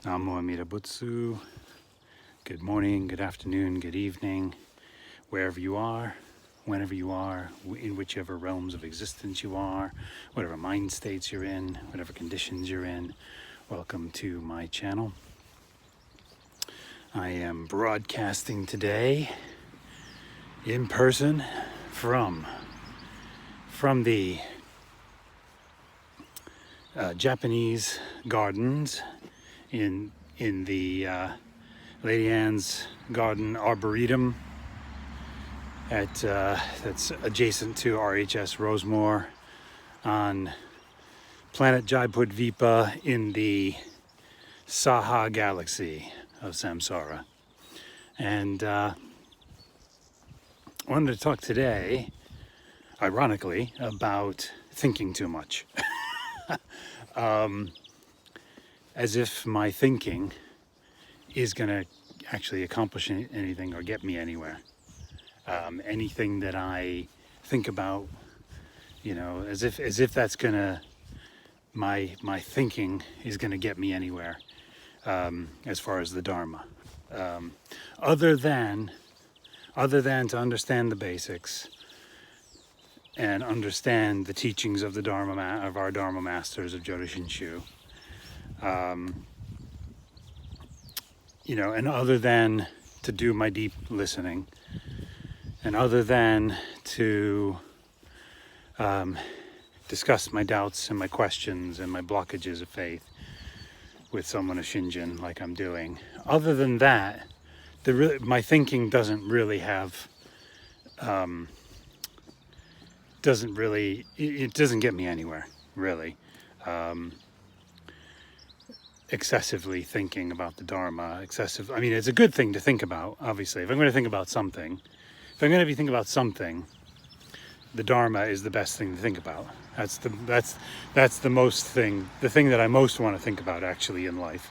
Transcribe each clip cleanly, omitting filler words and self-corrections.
Namo Amida Butsu. Good morning, good afternoon, good evening, wherever you are, whenever you are, in whichever realms of existence you are, whatever mind states you're in, whatever conditions you're in. Welcome to my channel. I am broadcasting today in person from the Japanese gardens in the Lady Anne's Garden Arboretum that's adjacent to RHS Rosemore on planet Jaipudvipa in the Saha galaxy of Samsara. And I wanted to talk today, ironically, about thinking too much. As if my thinking is going to actually accomplish anything or get me anywhere. Anything that I think about, as if that's gonna, my thinking is gonna get me anywhere, as far as the Dharma. Other than to understand the basics and understand the teachings of the Dharma of our Dharma masters of Jodo Shinshu. And other than to do my deep listening, and other than to discuss my doubts and my questions and my blockages of faith with someone of Shinjin like I'm doing, other than that, my thinking doesn't really have, it doesn't get me anywhere, really. Excessively thinking about the Dharma, I mean, it's a good thing to think about, obviously. If I'm going to think about something, the Dharma is the best thing to think about. That's the thing that I most want to think about actually in life,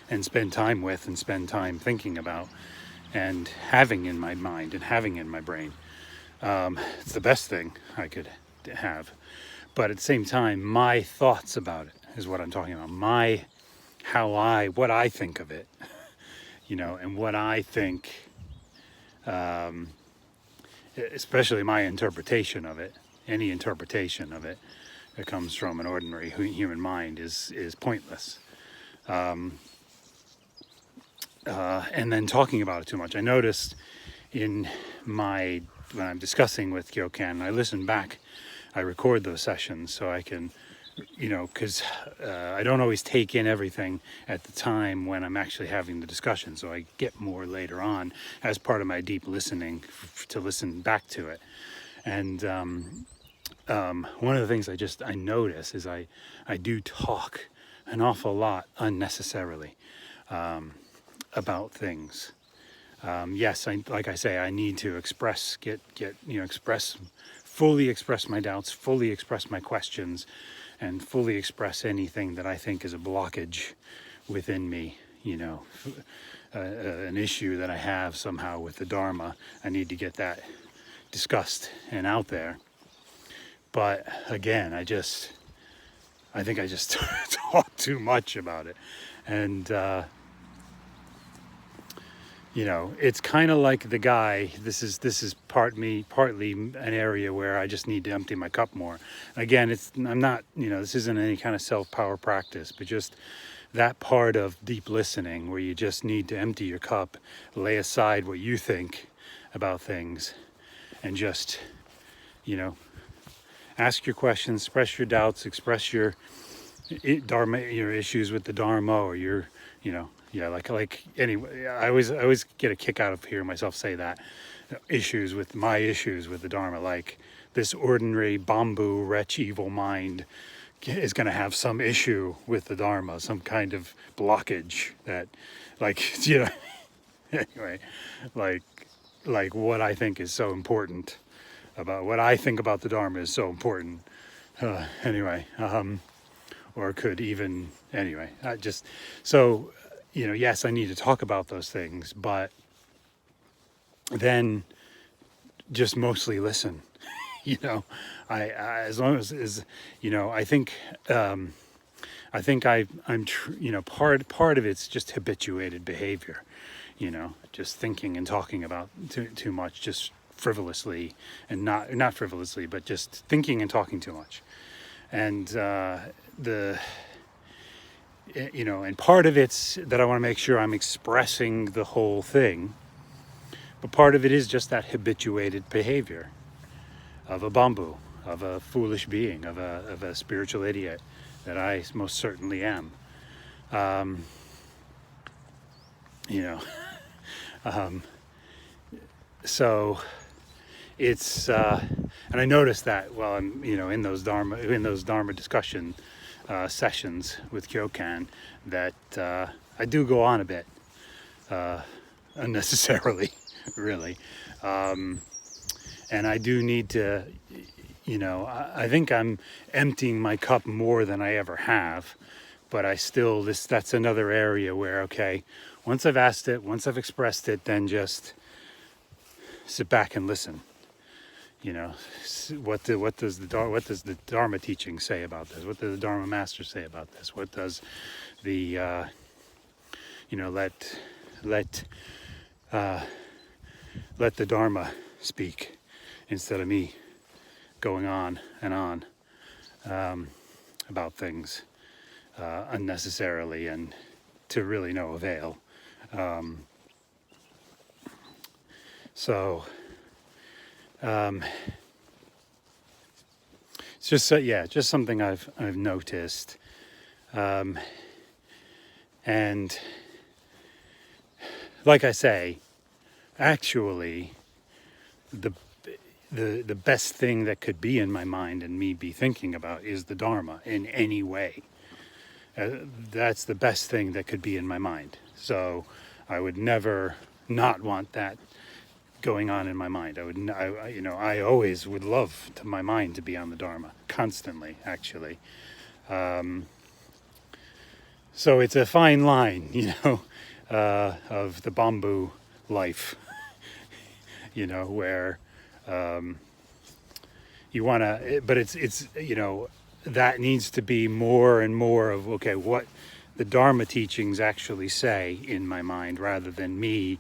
and spend time with, and spend time thinking about, and having in my mind and having in my brain. It's the best thing I could have. But at the same time, my thoughts about it is what I'm talking about. What I think of it, and what I think, especially my interpretation of it. Any interpretation of it that comes from an ordinary human mind is pointless. And then talking about it too much. I noticed when I'm discussing with Kyokan, I listen back, I record those sessions so I can, because I don't always take in everything at the time when I'm actually having the discussion, so I get more later on as part of my deep listening to listen back to it. And one of the things I notice is I do talk an awful lot unnecessarily about things. Yes, like I say, I need to fully express my doubts, fully express my questions, and fully express anything that I think is a blockage within me, an issue that I have somehow with the Dharma. I need to get that discussed and out there. But again, I think I just talk too much about it. And, it's kind of like the guy, this is partly an area where I just need to empty my cup more. Again, I'm not, this isn't any kind of self-power practice, but just that part of deep listening where you just need to empty your cup, lay aside what you think about things, and just, ask your questions, express your doubts, express your Dharma, your issues with the Dharma, or your, anyway, I always get a kick out of hearing myself say that. Issues with the Dharma, like this ordinary bamboo, wretch, evil mind is going to have some issue with the Dharma, some kind of blockage that, anyway, like what I think is so important about what I think about the Dharma is so important. Or could even, yes, I need to talk about those things, but then just mostly listen. As long as I think I think part of it's just habituated behavior, just thinking and talking about too much, just frivolously, and not frivolously, but just thinking and talking too much. And and part of it's that I want to make sure I'm expressing the whole thing, but part of it is just that habituated behavior of a bamboo, of a foolish being, of a spiritual idiot that I most certainly am. So it's and I noticed that while I'm in those Dharma discussion sessions with Kyokan, that I do go on a bit unnecessarily, really, and I do need to. I think I'm emptying my cup more than I ever have, but that's another area where, okay, once I've asked it, once I've expressed it, then just sit back and listen. What does the Dharma teaching say about this? What does the Dharma master say about this? What does the let the Dharma speak instead of me going on and on about things unnecessarily and to really no avail. It's just something I've noticed, and like I say, actually, the best thing that could be in my mind and me be thinking about is the Dharma in any way. That's the best thing that could be in my mind. So I would never not want that going on in my mind. I always would love my mind to be on the Dharma constantly, actually. So it's a fine line, of the bamboo life, where you want to, but it's that needs to be more and more of, okay, what the Dharma teachings actually say in my mind, rather than me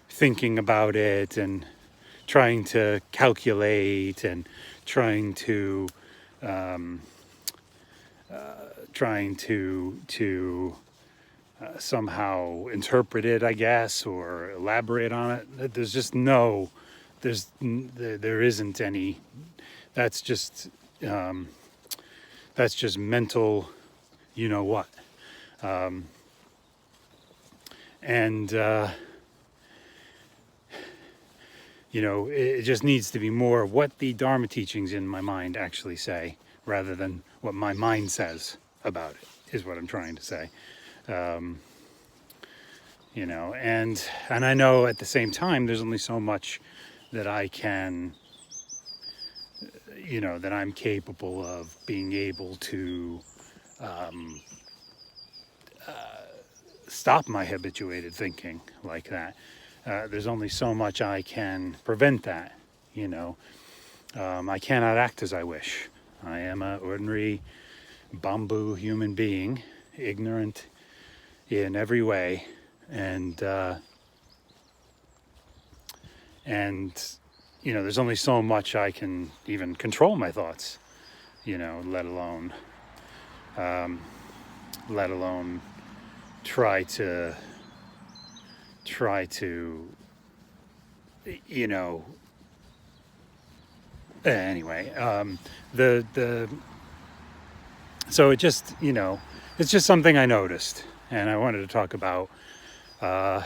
thinking about it and trying to calculate and trying to somehow interpret it, I guess, or elaborate on it. There's just there isn't any. That's just mental, what, and it just needs to be more of what the Dharma teachings in my mind actually say, rather than what my mind says about it, is what I'm trying to say. And I know at the same time, there's only so much that I can, that I'm capable of being able to stop my habituated thinking like that. There's only so much I can prevent that, I cannot act as I wish. I am an ordinary bamboo human being, ignorant in every way, and there's only so much I can even control my thoughts, let alone try to anyway, so it just, it's just something I noticed, and I wanted to talk about. I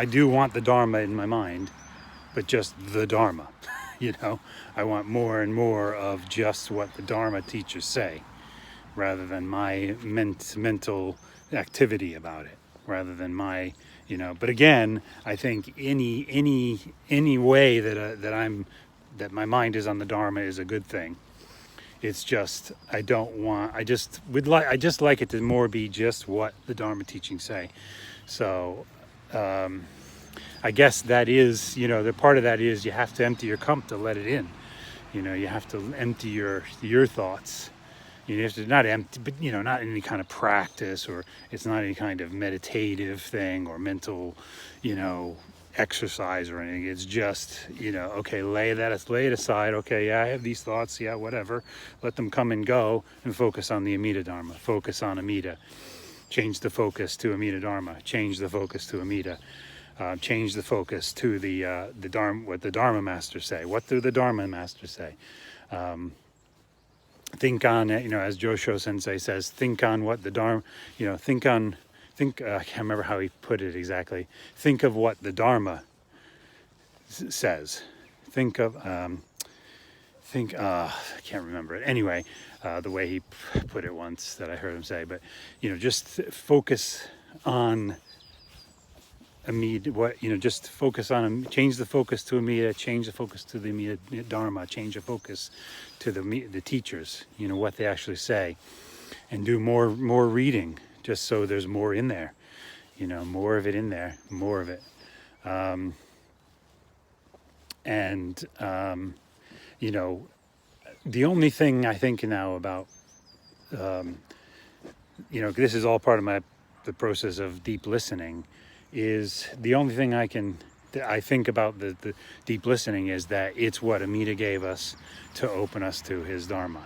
do want the Dharma in my mind, but just the Dharma. I want more and more of just what the Dharma teachers say, rather than my mental activity about it, rather than my, but again, I think any way that my mind is on the Dharma is a good thing. It's just, I just like it to more be just what the Dharma teachings say. So, I guess that is, the part of that is you have to empty your cup to let it in, You have to empty your thoughts. You have to not empty, but not any kind of practice, or it's not any kind of meditative thing or mental, exercise or anything. It's just, okay, lay it aside. Okay, yeah, I have these thoughts. Yeah, whatever. Let them come and go, and focus on the Amida-Dharma. Focus on Amida. Change the focus to Amida-Dharma. Change the focus to Amida. Change the focus to the Dharma. What the Dharma masters say. What do the Dharma masters say? Think on, as Josho Sensei says, think on what the Dharma, I can't remember how he put it exactly. Think of what the Dharma says. I can't remember it. Anyway, the way he put it once that I heard him say, but, just focus on Amida, just focus on, change the focus to Amida, change the focus to the Amida Dharma, change the focus to the teachers, what they actually say, and do more reading, just so there's more in there, more of it in there, more of it. The only thing I think now about, this is all part of the process of deep listening, is the only thing I think about the deep listening is that it's what Amida gave us to open us to his Dharma.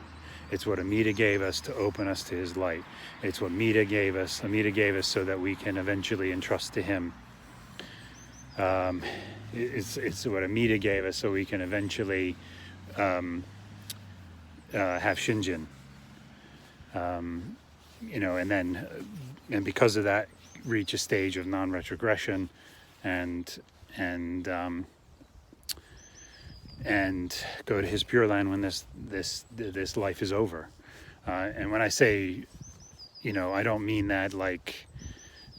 It's what Amida gave us to open us to his light. It's what Amida gave us so that we can eventually entrust to him. It's what Amida gave us so we can eventually have Shinjin. And because of that, reach a stage of non-retrogression and go to his Pure Land when this life is over. And when I say, I don't mean that like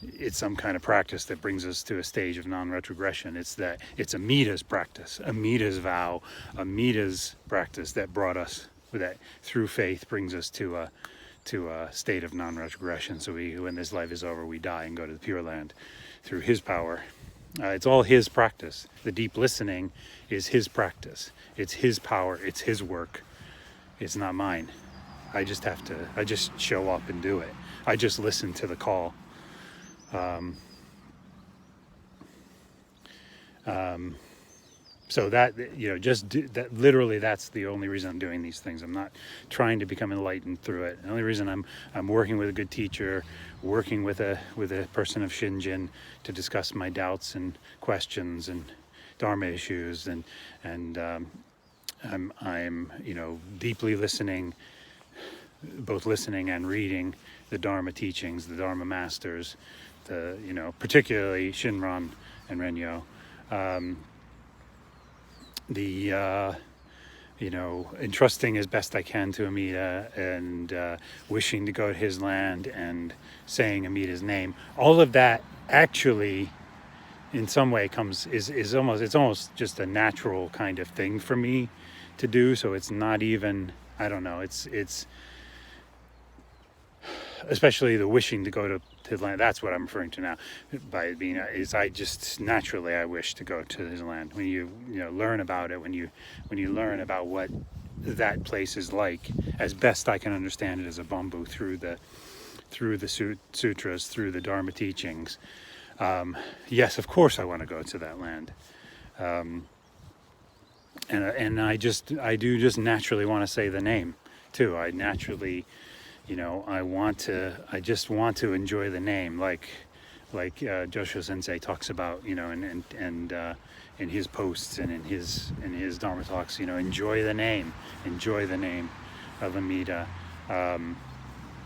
it's some kind of practice that brings us to a stage of non-retrogression. It's that it's Amida's practice, Amida's vow, Amida's practice that brought us, that through faith brings us to a state of non-retrogression. So when this life is over, we die and go to the Pure Land through his power. It's all his practice. The deep listening is his practice. It's his power. It's his work. It's not mine. I just show up and do it. I just listen to the call. So that, that literally, that's the only reason I'm doing these things. I'm not trying to become enlightened through it. The only reason I'm working with a good teacher, working with a person of Shinjin to discuss my doubts and questions and Dharma issues, and I'm deeply listening, both listening and reading the Dharma teachings, the Dharma masters, particularly Shinran and Renyo. Entrusting as best I can to Amida, and wishing to go to his land and saying Amida's name. All of that actually, in some way, it's almost just a natural kind of thing for me to do. So it's not even, I don't know, it's especially the wishing to go to his land. That's what I'm referring to now by being, is I just naturally, I wish to go to his land. When you learn about it, when you learn about what that place is like, as best I can understand it as a bamboo through the sutras, through the Dharma teachings, yes, of course I want to go to that land. And I do just naturally want to say the name too. I naturally, I just want to enjoy the name, like Josho Sensei talks about, and in his posts and in his Dharma talks, enjoy the name of Amida,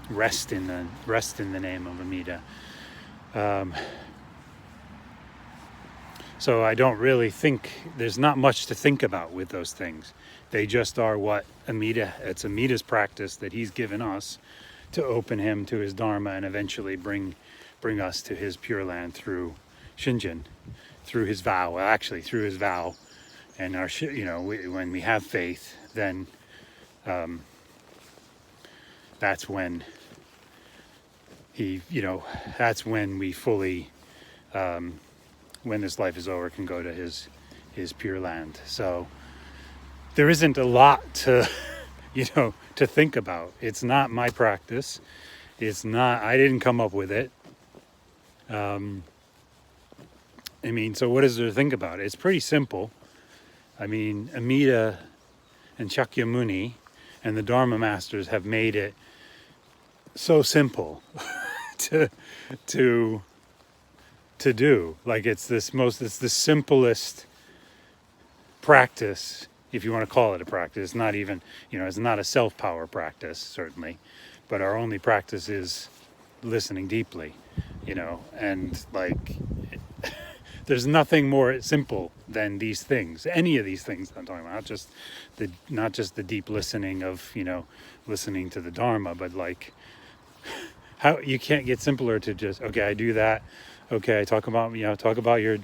rest in the name of Amida. So I don't really think, there's not much to think about with those things. They just are what it's Amida's practice that he's given us to open him to his Dharma and eventually bring us to his Pure Land through Shinjin, through his vow. Well, actually, through his vow, and our, when we have faith, then that's when that's when we fully, when this life is over, can go to his Pure Land. So there isn't a lot to, to think about. It's not my practice. It's not, I didn't come up with it. So what is there to think about? It's pretty simple. Amida and Shakyamuni and the Dharma masters have made it so simple to do. Like it's the simplest practice, if you want to call it a practice. It's not even, it's not a self-power practice, certainly, but our only practice is listening deeply, and like there's nothing more simple than these things, any of these things I'm talking about, not just the deep listening of, listening to the Dharma, but like how you can't get simpler to just, okay, I do that. Okay, I talk about your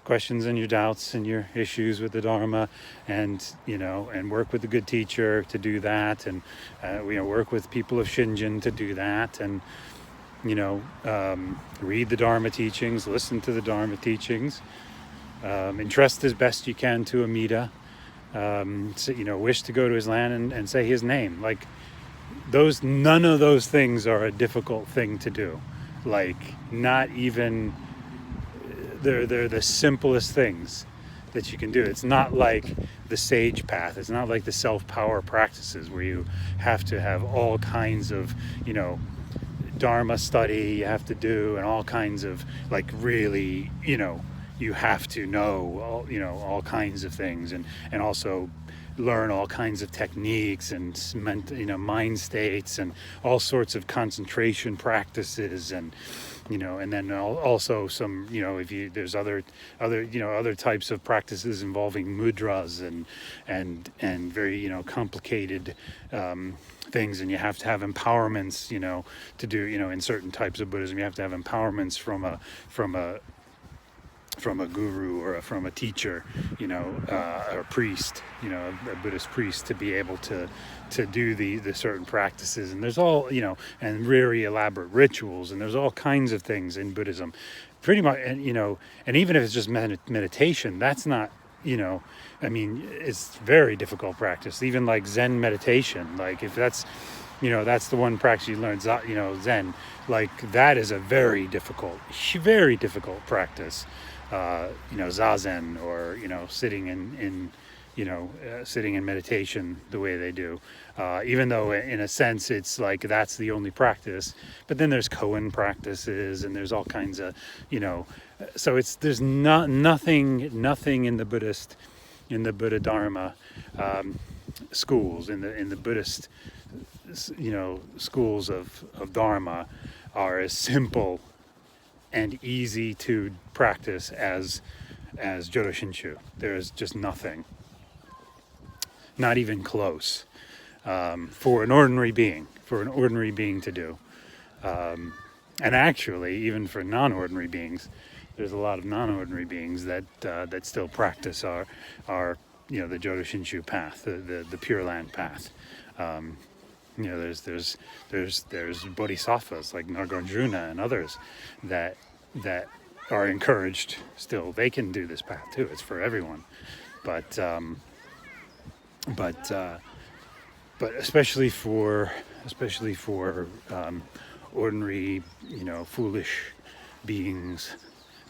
questions and your doubts and your issues with the Dharma, and and work with a good teacher to do that, and work with people of Shinjin to do that, and read the Dharma teachings, listen to the Dharma teachings, entrust as best you can to Amida, wish to go to his land and say his name. Like none of those things are a difficult thing to do. Like not even, they're the simplest things that you can do. It's not like the sage path. It's not like the self-power practices where you have to have all kinds of, Dharma study you have to do, and all kinds of like really, you have to know all kinds of things, and also learn all kinds of techniques and mind states and all sorts of concentration practices, and and then also some there's other types of practices involving mudras and very complicated things, and you have to have empowerments to do in certain types of Buddhism. You have to have empowerments from a guru or from a teacher, or a priest, a Buddhist priest, to be able to do the certain practices. And there's all, and very elaborate rituals, and there's all kinds of things in Buddhism, pretty much. And and even if it's just meditation, that's not, it's very difficult practice. Even like Zen meditation, like if that's, that's the one practice you learn, Zen, like that is a very difficult practice. Zazen, or sitting in sitting in meditation the way they do, even though in a sense it's like that's the only practice. But then there's koan practices, and there's all kinds of so there's nothing in the Buddha Dharma schools, in the Buddhist schools of Dharma are as simple and easy to practice as Jodo Shinshu. There is just nothing, not even close, for an ordinary being to do. And actually, even for non-ordinary beings, there's a lot of non-ordinary beings that still practice our the Jodo Shinshu path, the Pure Land path. There's bodhisattvas like Nagarjuna and others that are encouraged still. They can do this path too. It's for everyone, but especially for ordinary, foolish beings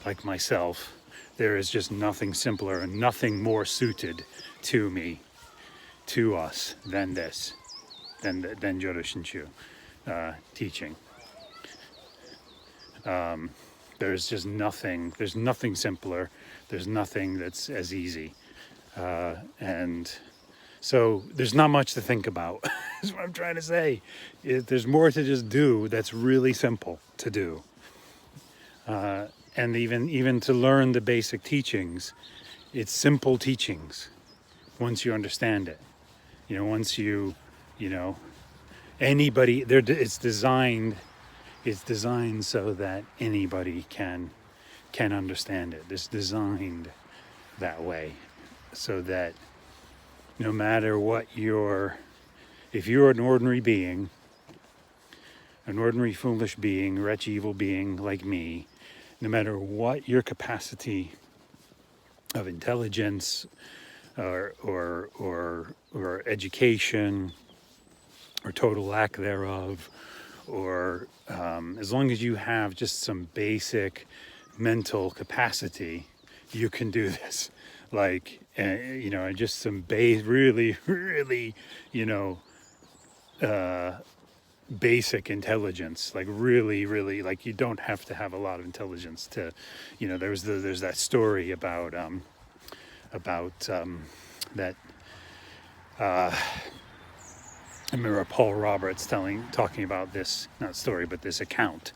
like myself, there is just nothing simpler and nothing more suited to us than this. Than Jodo Shinshu teaching. There's just nothing. There's nothing simpler. There's nothing that's as easy, and so there's not much to think about. Is what I'm trying to say. There's more to just do. That's really simple to do, and even to learn the basic teachings, it's simple teachings. Once you understand it, once you. Anybody there, it's designed so that anybody can understand it. It's designed that way, so that no matter what if you're an ordinary being, an ordinary foolish being, wretched evil being like me, no matter what your capacity of intelligence, or education, or total lack thereof, or as long as you have just some basic mental capacity, you can do this. Like, just some really, really, basic intelligence, like really, really, like you don't have to have a lot of intelligence to, there's that story about that. I remember Paul Roberts talking about this, not story, but this account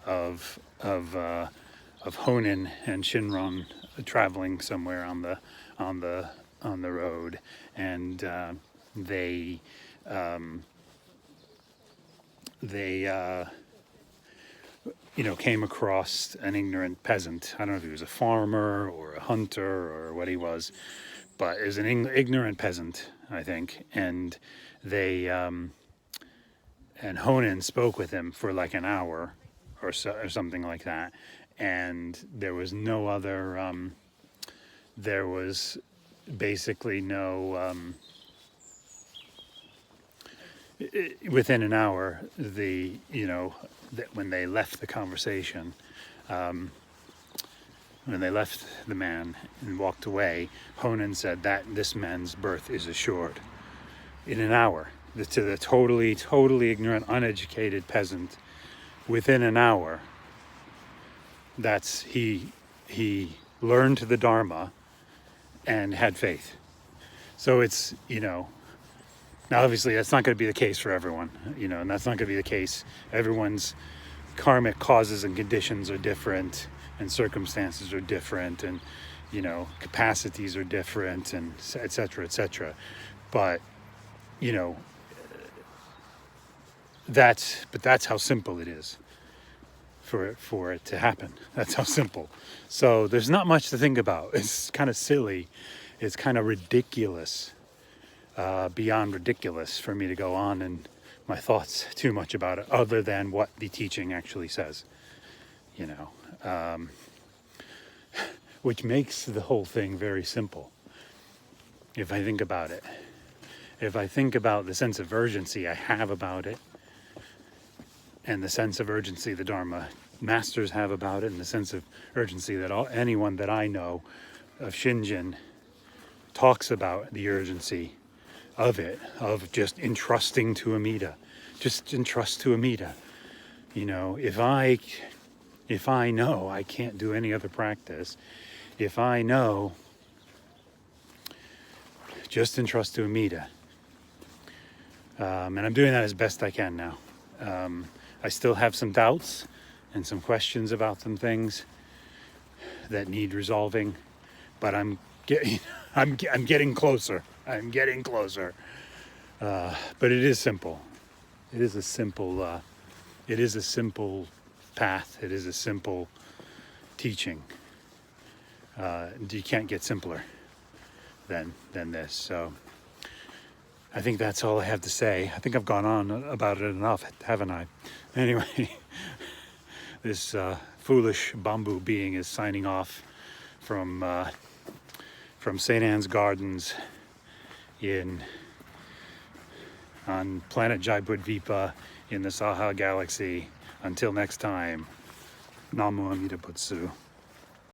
of Honen and Shinron traveling somewhere on the road, and they came across an ignorant peasant. I don't know if he was a farmer or a hunter or what he was, but it was an ignorant peasant, I think, and they and Honen spoke with him for like an hour or so, or something like that, and there was no other. There was basically no. Within an hour, when they left the conversation, when they left the man and walked away, Honen said that this man's birth is assured. In an hour, to the totally ignorant, uneducated peasant, within an hour, he learned the Dharma and had faith. So it's, now obviously that's not going to be the case for everyone, and that's not going to be the case. Everyone's karmic causes and conditions are different, and circumstances are different, and capacities are different, and etc. But that's how simple it is for it to happen. That's how simple. So there's not much to think about. It's kind of silly. It's kind of ridiculous, beyond ridiculous, for me to go on and my thoughts too much about it, other than what the teaching actually says. Which makes the whole thing very simple. If I think about it. If I think about the sense of urgency I have about it, and the sense of urgency the Dharma masters have about it, and the sense of urgency that anyone that I know of Shinjin talks about, the urgency of it, of just entrusting to Amida. Just entrust to Amida. If I know I can't do any other practice, if I know, just entrust to Amida. And I'm doing that as best I can now. I still have some doubts and some questions about some things that need resolving, but I'm getting closer. I'm getting closer. But it is simple. It is a simple. It is a simple path. It is a simple teaching. You can't get simpler than this. So I think that's all I have to say. I think I've gone on about it enough, haven't I? Anyway, this foolish bamboo being is signing off from St. Anne's Gardens on planet Jaibudvipa in the Saha Galaxy. Until next time, Namu Amida Butsu.